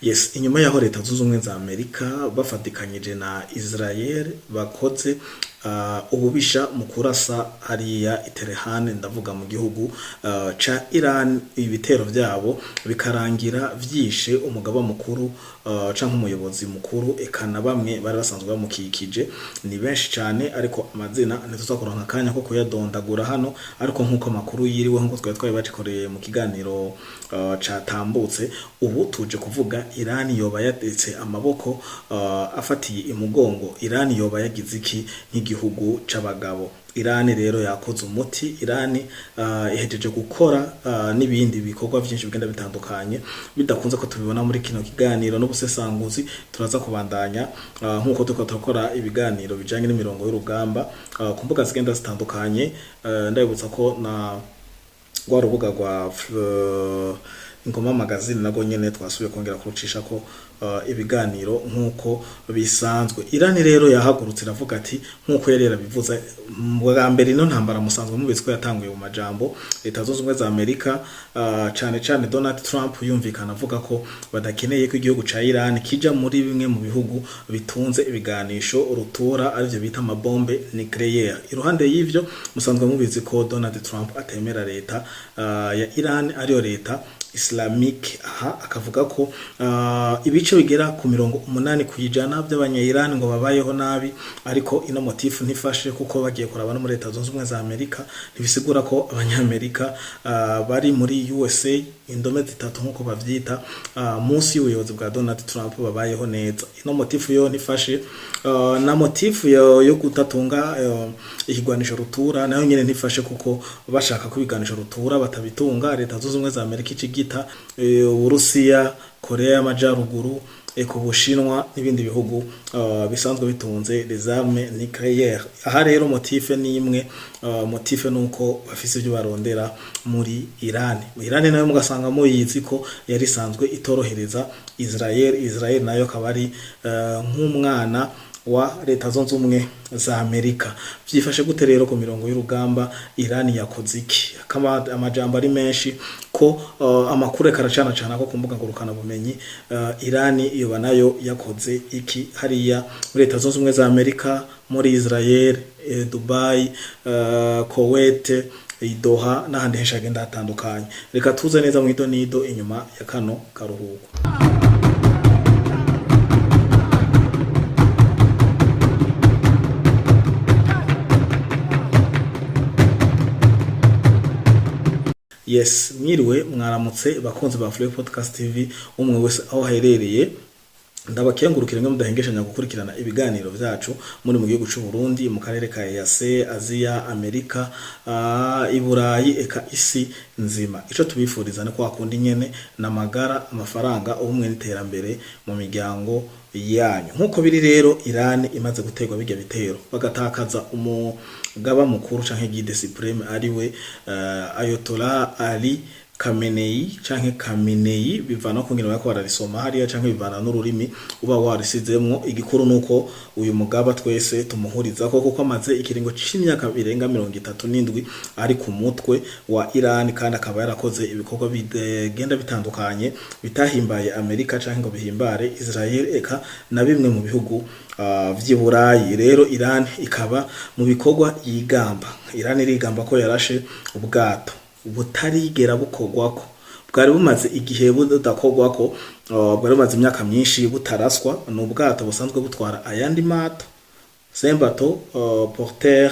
Yes, inyuma yaho leta zunze ubumwe za Amerika bafatikanyije na Israel bakoze ububisha mu kurasa hariya Iterehane, ndavuga mu gihugu ca Iran, ibitero byabo bikarangira vyishe umugaba mukuru canke umuyobozi mukuru, ekana bamwe bari basanzwe bamukikije. Ni benshi cyane ariko amazina ntituzakuronka kanya ko kuyadondagura hano, ariko nkuko makuru yiriwe nkuko twari bacikoreye mu kiganiro catambutse. Ubu tuje kuvuga Iran yoba yatetse amaboko afatiye imugongo. Iran yoba yagize iki nk'igihugu c'abagabo? Iran rero yakoze umuti. Iran ihejeje gukora n'ibindi bikorwa byinshi bigenda bitandukanye bidakunze ko tubibona muri kino kiganiro n'ubusesanguzi. Turaza kubandanya nkuko turakora ibiganiro bijanye n'imirongo y'urugamba ku mbuga zigenda zitandukanye. Ndabibutsa ko na rwa rubuga rwa Ingoma magazine nago nyene twasubiye kongera kurucisha ko ibiganiro nkuko bisanzwe. Iran rero yahagurutse iravuga ati nkuko yari yarabivuze bwa mbere, ino ntambara musanzwe mubitswe yatanguye mu majambo. Leta zunze ubumwe za Amerika cyane Donald Trump yumvikana avuga ko badakeneye ko igihugu ca Iran kija muri bimwe mu bihugu bitunze ibiganisho rutura arivyo bita amabombe nucleaire. Iruhande y'ivyo musanzwe mubizi ko Donald Trump atemera leta ya Iran ariyo leta Islamic. Aha akavuga ko ibice bigera ku 80% by'abanya-Iran ngo babayeho nabi, ariko ino motifu ntifashe kuko bagiye kuraba no muri leta zunze ubumwe za Amerika. Ntibisigura ko abanyamerika bari muri USA indome zitatu nkuko bavyita munsi y'ubuyobozi bwa Donald Trump babayeho neza. Ino motifu yo ntifashe na motifu yo kutatunga ikigwanisho rutura nayo nyene ntifashe kuko bashaka kubiganisha rutura batabitunga. Leta zunze ubumwe za Amerika ikigita Urusiya, Korea y'Amajyaruguru, Ubushinwa n'ibindi bihugu bisanzwe bitunze les armes nucléaires. Aha rero motife ni imwe, motife nuko bafise ibyo barondera muri Iran. Iran nayo mugasanga muyizi ko yari sanzwe itorohereza Israel nayo kabari nk'umwana wa leta zunze ubumwe za Amerika. Vyifashe gute rero ku mirongo y'urugamba? Iran yakoze iki? Kama amajambo ari menshi ko amakuru karacana cana ko kumbuga ngurukana bumenyi. Iran iyo nayo yakoze iki hariya muri leta zunze ubumwe za Amerika, muri Israel, Dubai, Kuwait, Doha n'ahandi henshi agenda hatandukanye. Reka tuze neza mu idonido inyuma ya kano karuhuko. Yes, mwiriwe mwaramutse bakunzi ba Flow Podcast TV, umwe wese aho haherereye. Ndabakengurukira mwe mudahengeshanya gukurikirana ibiganiro vyacu muri mu gihugu cy'u Burundi, mu karere ka EAC, Aziya, Amerika, Iburayi, eka isi nzima. Ico tubifuriza ne ko akunda nyene namagara, amafaranga, ubumwe n'iterambere mu miryango yanyu. Nkuko biri rero, Iran imaze gutegwa bijya bitero bagatakaza umugaba mukuru canke guide supreme ariwe Ayatollah Ali Khamenei canke Khamenei, bivana ko ngene bako bararisoma hariya canke bivana n'ururimi uba warisizemwo. Igikuru nuko uyu mugaba twese tumuhuriza ko kuko amaze ikiringo c'imyaka birenga 37 ari ku mutwe wa Iran, kandi akaba yarakoze ibikorwa bigenda bitandukanye bitahimbaye Amerika canke ngo bihimbare Israel eka na bimwe mu bihugu vy'Iburayi. Rero Iran ikaba mu bikorwa yigamba. Iran irigamba ko yarashe ubwato butarigera bukogwako, bwari bumaze igihe budakogwako, bwari bumaze imyaka myinshi butaraswa. N'ubwato busanzwe butwara ayandi mato sembato porteur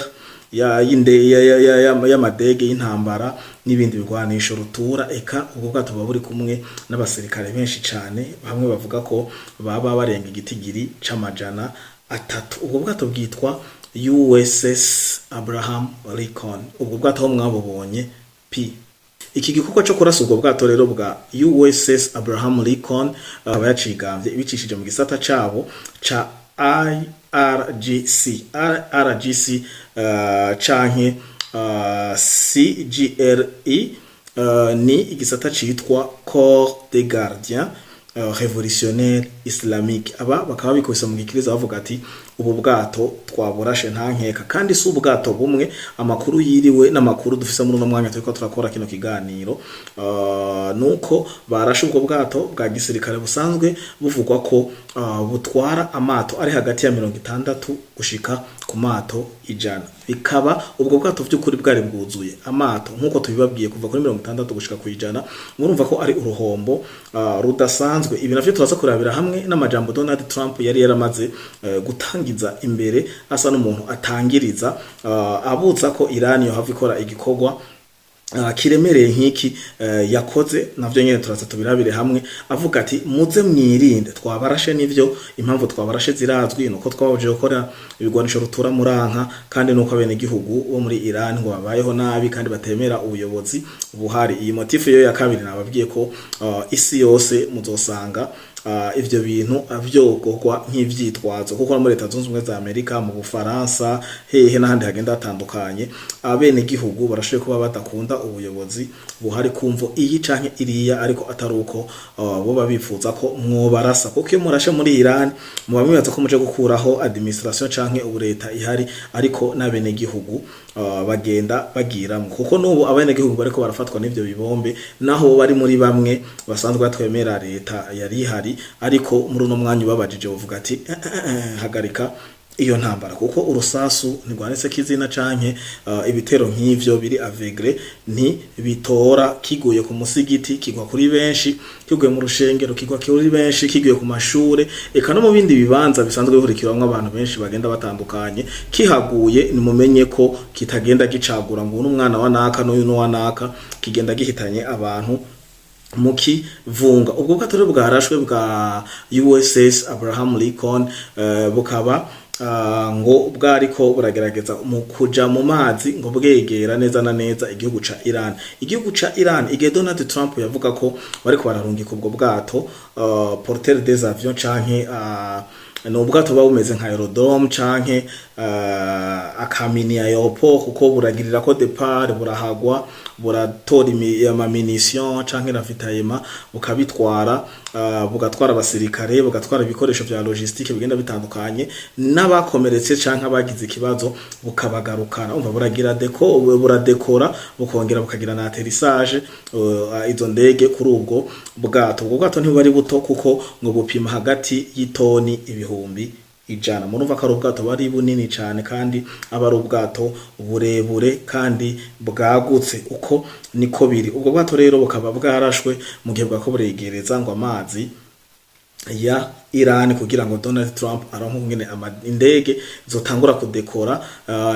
y'amadege y'intambara n'ibindi bigwanisho rutura. Eka ubwo bwato buri kumwe n'abasirikare benshi cyane, bamwe bavuga ko baba barenga igitigiri c'amajana 3. Ubwo bwato bwitwa USS Abraham Lincoln. Ubwo bwato ho mwabubonye P. Iki gikorwa cyo kurasa ubwo bwato rero bwa USS Abraham Lincoln abayacigambye ibicishije mu gisata cabo ca RGC canke CGRE, ni igisata citwa Corps des Gardiens Revolutionnaire Islamique. Aba bakaba bikubise mu gikiriza bavuga ati ubu bwato twaburashe nta nkeka, kandi si ubwato bumwe. Amakuru yiriwe n'amakuru dufise muri uno mwanya turiko turakora kino kiganiro nuko barashe ubwo bwato bwa gisirikare busanzwe buvugwa ko butwara amato ari hagati ya 60 gushika ku mato 100. Bikaba ubwo bwato by'ukuri bwari bwuzuye amato nkuko tubibabwiye kuva kuri 60 gushika ku 100. Murumva ko ari uruhombo rudasanzwe. Ibi navyo turaza kurabira hamwe n'amajambo Donald Trump yari yaramaze gutangiza imbere, asa n'umuntu atangiriza abuza ko Iran yo hava ikora igikorwa kiremereye nk'iki yakoze. Navyo nyene turaza tubirabire hamwe, avuga ati muze mwirinde, twabarashe nivyo, impamvu twabarashe zirazwi, nuko twabaje gukora ibigwanisho rutura muranka, kandi nuko abene gihugu bo muri Iran ngo babayeho nabi kandi batemera ubuyobozi buhari. Iyi motifu yo ya kabiri nababwiye ko isi yose muzosanga ivyo bintu avyogogwa nk'ivyitwazo, kuko muri Leta Zunze Ubumwe za Amerika, mu Bufaransa, hehe n'ahandi hagenda hatandukanye, abene gihugu barashoboye kuba badakunda ubuyobozi buhari kumvo iyi canke iriya, ariko ataruko bo babifuza ko mwobarasa. Kuko iyo murashe muri Iran muba mwibaza ko muje gukuraho administration canke ubureta ihari, ariko n'abene gihugu bagenda bagiramwe, kuko n'ubu abene gihugu bariko barafatwa n'ivyo bibombe, naho bari muri bamwe basanzwe batwemera leta yari ihari, ariko muri uno mwanya babajije bavuga ati hagarika iyo ntambara, kuko urusasu ntigwanetse kizina canke ibitero nk'ivyo biri avegre nti bitora kiguye ku musigiti kigwa kuri benshi, kiguye mu rushengero kigwa kuri benshi, kiguye ku mashure, eka no mu bindi bibanza bisanzwe bihurikiramwe abantu benshi bagenda batandukanye, kihaguye ni mumenye ko kitagenda gicagura ngo n'umwana wa naka n'uyu no wa naka, kigenda gihitanye abantu muki vunga. Ubwo bwato rero bwarashwe bwa USS Abraham Lincoln bukaba ngo bwariko buragerageza mu kuja mu mazi ngo bwegera neza na neza igihugu ca Iran. Igihugu ca Iran igihe Donald Trump yavuga ko bariko bararungika ubwo bwato porteur des avions canke no bwato bumeze nka aerodrome canke akamini aeroport, kuko buragirira ko depart burahagwa buratora ammunition canke ravitaillement bukabitwara, bugatwara abasirikare, bugatwara ibikoresho vya logistique bigenda bitandukanye, n'abakomeretse canke abagize ikibazo bukabagarukana. Umva buragira buradekora bukongera bukagira na atterrissage izo ndege kuri ubwo bwato. Ubwo bwato ntibari buto kuko ngo bupima hagati y'itoni 100. Murumva ko ari ubwato bari bunini cyane, kandi aba ari ubwato burebure kandi bwagutse. Uko niko biri. Ubwo bwato rero bukaba bwarashwe mu gihe bwako buregereza ngo amazi ya Iran, kugira ngo Donald Trump aronke ngene indege zotangura kudekora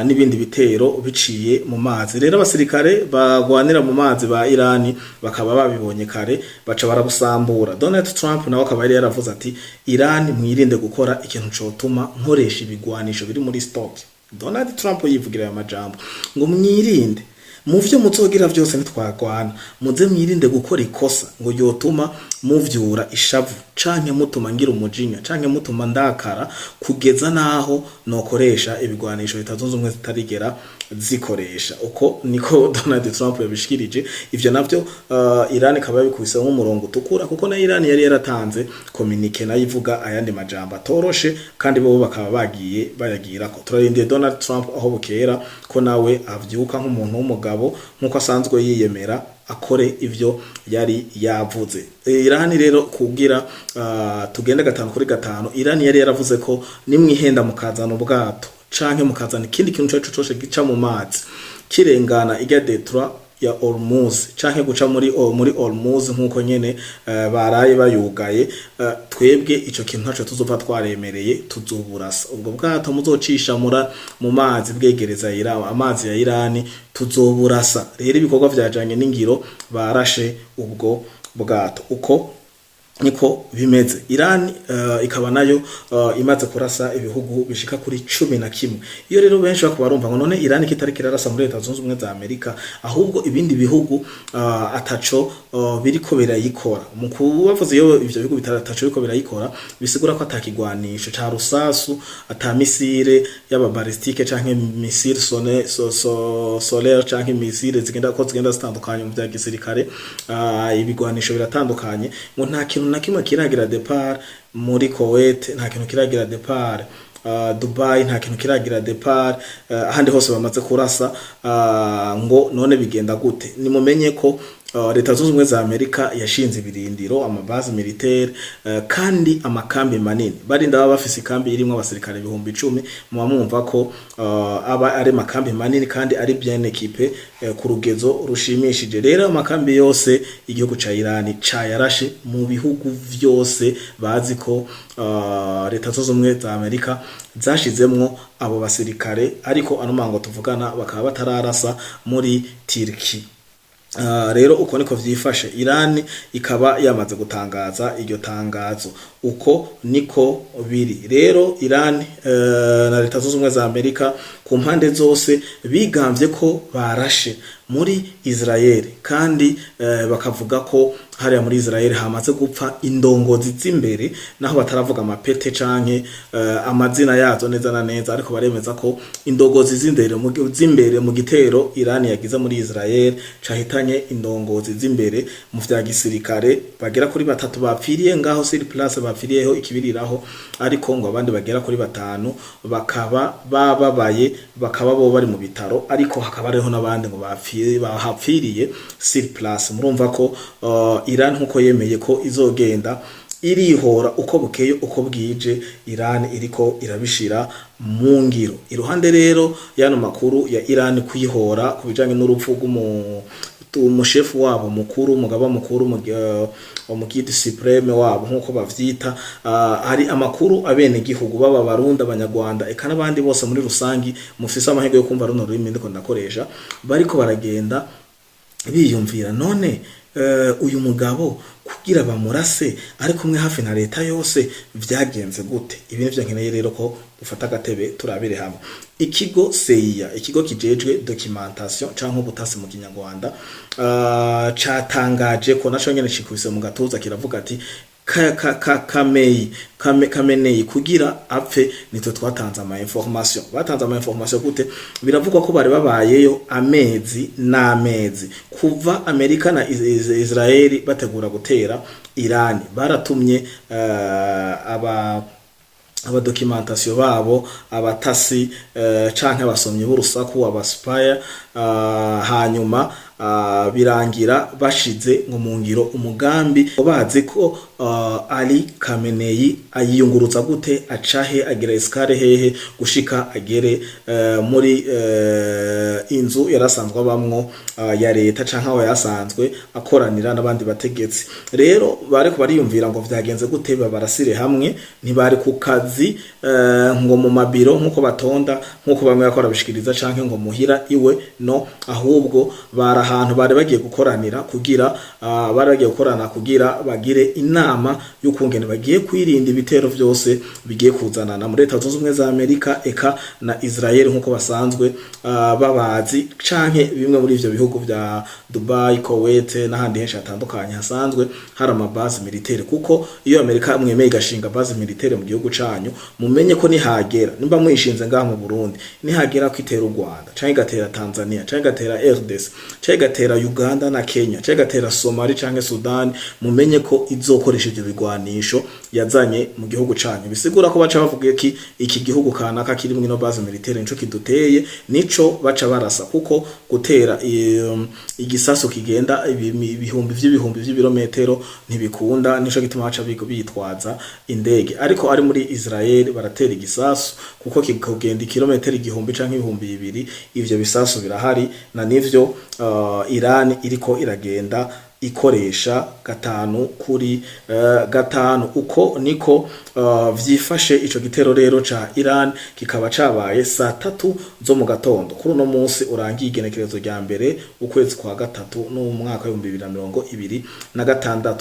n'ibindi bitero biciye mu mazi. Rero abasirikare bagwanira mu mazi ba Iran bakaba babibonye kare, baca barabusambura. Donald Trump nawe akaba yari yaravuze ati Iran mwirinde gukora ikintu cotuma nkoresha ibigwanisho biri muri stock. Donald Trump yivugira aya majambo ngo mwirinde muvyo muzogira vyose ntitwagwana, muze mwirinde gukora ikosa ngo yotuma muvyura ishavu canke mutuma ngira umujinya canke mutuma ndakara, kugeza naho nokoresha ibigwanisho bitazunze umwe zitarigera zikoresha. Uko niko Donald Trump yabishikirije. Ivyo navyo Iran ikaba yabikubise nk'umurongo utukura, kuko na Iran yari yaratanze communique nayo ivuga ayandi majambo atoroshe, kandi bo bakaba bagiye bayagira ko. Turarindiye Donald Trump aho bukera ko nawe avyuka nk'umuntu w'umugabo nkuko asanzwe yiyemera, akore ivyo yari yavuze. Iran rero kugira tugende 5 kuri 5, Iran yari yaravuze ko nimwihenda mukazana ubwato canke mukazana ikindi kintu cose gica mu mazi kirengana ijya Detroit ya Hormuz canke guca muri Hormuz nkuko nyene baraye bayugaye, twebwe ico kintu ntaco tuzova twaremereye, tuzoburasa. Ubwo bwato muzocisha mu mazi bwegereza amazi ya Iran tuzoburasa. Rero ibikorwa vyajanye n'ingiro barashe ubwo bwato. Uko niko bimeze. Iran ikaba nayo imaze kurasa ibihugu bishika kuri 11. Iyo rero benshi bakaba barumva ngo none Iran kitari kirarasa muri Leta Zunze Ubumwe za Amerika, ahubwo ibindi bihugu ataco biriko birayikora. Mu kubavuze iyo ivyo bihugu bitataco biriko birayikora, bisigura ko atakigwanisho ca rusasu, atamisire yaba ballistique canke missile solaire canke missile zigenda zitandukanye mu bya gisirikare, ibigwanisho biratandukanye, ngo nta kintu kintu na kimwe kiragira départ muri Kuwait, nta kintu kiragira départ Dubai, nta kintu kiragira départ ahandi hose bamaze kurasa. Ngo none bigenda gute? Nimumenye ko Leta zunze ubumwe za Amerika yashinze ibirindiro, amabazi militaire, kandi amakambi manini. Barinda baba bafise ikambi irimo abasirikare 10,000, muba mwumva ko aba ari makambi manini kandi ari bien équipé ku rugezo rushimishije. Rero amakambi yose igihugu ca Iran cayarashe mu bihugu vyose bazi ko Leta zunze ubumwe za Amerika zashizemwo abo basirikare, ariko ano mango tuvugana bakaba batararasa muri Turkey. Rero uko niko vyifashe. Iran ikaba yamaze gutangaza iryo tangazo, uko niko biri. Rero Iran na Leta zunze ubumwe za Amerika ku mpande zose bigambye ko barashe muri Israel, kandi bakavuga ko hariya muri Israel hamaze gupfa indongozi z'imbere, naho bataravuga amapete canke amazina yazo neza na neza, ariko baremeza ko indongozi z'imbere mu gitero Iran yagize muri Israel cahitanye indongozi z'imbere mu vya gisirikare bagera kuri 3 bapfiriye ngaho sur place, bapfiriyeho ikibiriraho, ariko ngo abandi bagera kuri 5 bakaba bababaye, bakaba bo bari mu bitaro, ariko hakaba hariho nabandi ngo bahapfiriye sur place. Murumva ko Iran nkuko yemeye ko izogenda irihora uko bukeye uko bwije, Iran iriko irabishira mu ngiro. Iruhande rero yano makuru ya Iran kwihora kubijanye n'urupfu umushefu wabo mukuru, umugaba mukuru, umugidi supreme wabo nkuko bavyita, hari amakuru abene gihugu baba Barundi, Abanyarwanda, eka nabandi bose muri rusangi mufise amahego yo kumva runo rurimi ndiko ndakoresha, bariko baragenda biyumvira none uyu mugabo kugira bamurase ari kumwe hafi na leta yose vyagenze gute? Ibi nivyo nkeneye rero ko dufata agatebe turabire hamwe. Ikigo CIA, ikigo kijejwe documentation canke ubutasi mu Kinyarwanda, catangaje ko naco nyene cikubise mu gatuza kiravuga ati Khamenei kugira apfe nitwe twatanze ama information. Batanze ama information gute? Biravugwa ko bari babayeyo amezi n'amezi kuva Amerika na Israeli bategura gutera Iran. Baratumye aba documentation babo, abatasi canke abasomyi b'urusaku, abaspire, hanyuma birangira bashize ngo mu ngiro umugambi, bazi ko Ali Khamenei ayiyunguruza gute, acahe agera iskare hehe gushika agere muri inzu yarasanzwe abamwo ya leta canke aho yasanzwe akoranira n'abandi bategetsi. Rero bareko bariyumvira ngo vyagenze gute barasire hamwe, ntibari ku kazi ngo mu mabiro nkuko batonda nkuko bamwe yakora bishikiriza canke ngo muhira iwe, no, ahubwo bari ahantu bari bagiye gukoranira kugira kugira bagire inama y'ukungene bagiye kwirinda ibitero vyose bigiye kuzanana muri Leta zunze ubumwe za Amerika eka na Israel nkuko basanzwe babazi, canke bimwe muri ivyo bihugu vya Dubai, Kuwait n'ahandi henshi hatandukanye hasanzwe hari amabazi militaire. Kuko iyo Amerika mwemeye gashinga base militaire mu gihugu canyu, mumenye ko nihagera nimba mwishinze ngaha mu Burundi, nihagera kwitera u Rwanda canke gatera Tanzania canke gatera RDC canke gatera Uganda na Kenya canke gatera Somalia canke Sudan, mumenye ko izokoresha ivyo bigwanisho yazanye mu gihugu canyu. Bisigura ko baca bavuga iki gihugu kanaka kiri mu ino base militaire nico kiduteye, nico baca barasa. Kuko gutera igisasu kigenda ibihumbi vy'ibirometero ntibikunda, nico gituma baca bitwaza indege. Ariko ari muri Israel baratera igisasu kuko kigenda kilometero 1000 canke 2000, ivyo bisasu birahari, na nivyo Iran iriko iragenda ikoresha 5 kuri 5. Uko niko vyifashe ico gitero rero ca Iran, kikaba cabaye saa 3 zo mu gatondo kuri no munsi urangiye igenekerezo rya mbere ukwezi kwa 3 no mu mwaka wa 2026.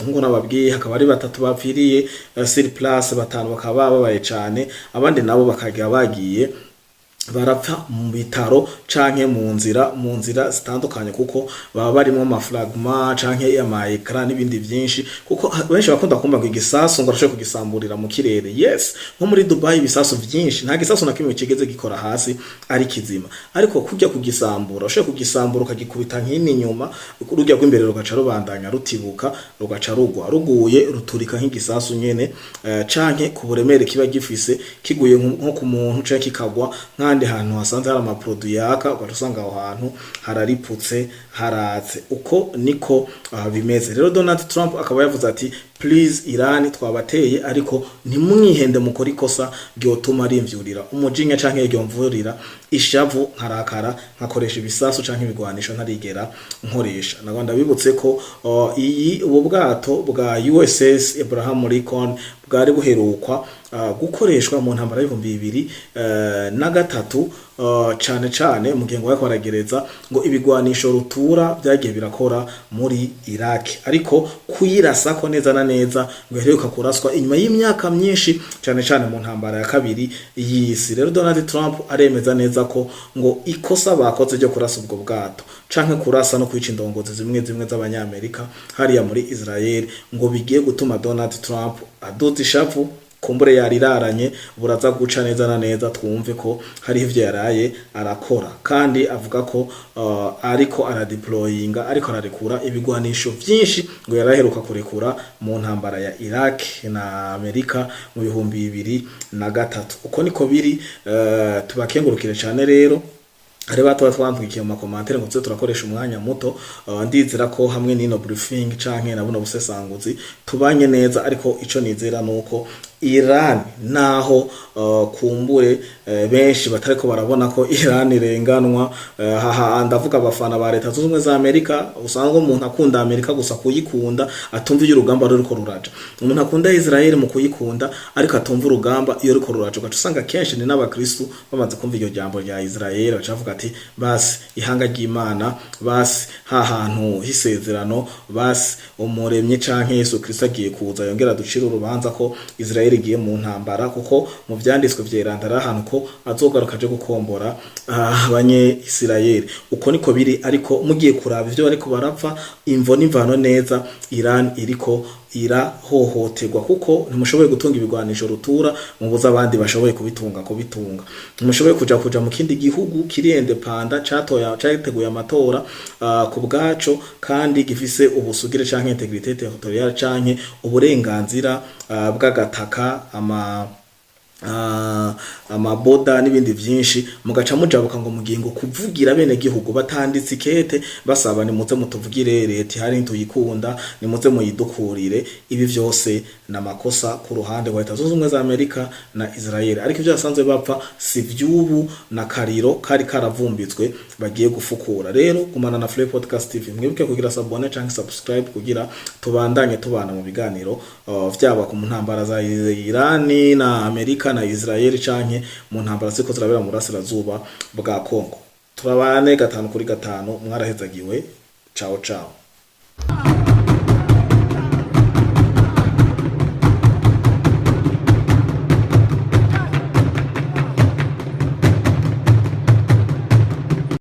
Nkuko nababwiye hakaba ari 3 bapfiriye sur place, 5 bakaba babaye cane, abandi nabo bakagira bagiye barapfa mu bitaro canke mu nzira zitandukanye kuko baba barimo amafragma canke ama-ecran n'ibindi byinshi kuko benshi bakunda kumva ngo igisasu ngo arashobora kugisamburira mu kirere. Yes, nko muri Dubai ibisasu byinshi nta gisasu na kimwe kigeze gikora hasi ari kizima, ariko kujya kugisambura ushobora kugisambura ukagikubita nk'ini nyuma urujya rw'imbere rugaca rubandanya rutibuka rugaca ruguye ruturika nk'igisasu nyene canke ku buremere kiba gifise kiguye nko ku muntu canke kikagwa kandi hantu hasanze hari amaproduit yaka ugasanga aho hantu harariputse haratse. Uko niko bimeze rero. Donald Trump akaba yavuze ati please Iran twabateye ariko ntimwihende mukora ikosa ryotuma rimvyurira umujinya canke ryomvurira ishavu nkarakara nkakoresha ibisasu canke ibigwanisho ntarigera nkoresha. Naganda bibutse ko ubu bwato bwa USS Abraham Lincoln bwari buherukwa gukoreshwa mu ntambara y'2023 cane mu gihe ngo baragereza ngo ibigwanisho rutura byagiye birakora muri Iraq, ariko kuyirasa ko neza na neza ngo heruka kuraswa inyuma y'imyaka myinshi cane mu ntambara ya kabiri y'isi. Rero Donald Trump aremeza neza ko ngo ikosa bakoze ryo kurasa ubwo bwato canke kurasa no kwica indongozi zimwe z'abanyamerika hariya muri Israel ngo bigiye gutuma Donald Trump aduza ishavu kumbure yariraranye buraza guca neza na neza twumve ko hari ivyo yaraye arakora. Kandi avuga ko ariko aradeployinga ariko ararekura ibigwanisho vyinshi ngo yaraheruka kurekura mu ntambara ya Iraq na Amerika mu 2023. Uko niko biri. Tubakengurukire cyane rero hari bato batwandwikiye mu makomantere ngo turakoresha umwanya muto. Ndizera ko hamwe n'ino briefing canke nabuno busesanguzi tubanye neza, ariko ico nizera nuko Iran naho kumbure benshi batariko barabona ko Iran irenganwa. Ndavuga abafana ba leta zunze ubumwe za Amerika, usanga umuntu akunda Amerika gusa kuyikunda atumva y'urugamba ruriko ruraja. Umuntu akunda Israel mu kuyikunda ariko atumva urugamba iyo ruriko ruraja. Ugasanga kenshi ni n'abakristo bamaze kumva iryo jambo rya Israel bacavuga ati basi ihanga ry'Imana, basi hantu hisezerano, basi umuremye canke Yesu Kristo agiye kuza yongera ducira urubanza ko Israel igiye mu ntambara, kuko mu vyanditswe vyerandara ahantu ko azogaruka aje gukombora abanye Israel. Uko niko biri, ariko mugiye kuraba ivyo bariko barapfa imvo n'imvano neza Iran iriko irahohoterwa, kuko ntimushoboye gutunga ibigwanisho rutura mubuza abandi bashoboye kubitunga. Ntimushoboye kuja mu kindi gihugu kiri independent cyateguye amatora ku bwaco kandi gifise ubusugire canke integrité territoriale canke uburenganzira bw'agataka amaboda n'ibindi vyinshi, mugaca mujabuka ngo mugingo kuvugira bene gihugu batanditse ikete basaba ni muze mutuvugire leta hari ntuyikunda ni muze muyidukurire. Ibi vyose namakosa ku ruhande wa Leta Zunze Ubumwe za Amerika na Israel, ariko ivyo basanzwe bapfa si vyubu na kariro kari karavumbitswe bagiye gufukura. Rero gumana na Flay Podcast TV, mwibuke kugira sabone canke subscribe kugira tubandanye tubana mu biganiro vyaba ku ntambara za Iran na Amerika na Israel canke mu ntambara ziko zirabera mu burasirazuba bwa Kongo. Turabane 5 kuri 5 mwarahezagiwe. Ciao ciao.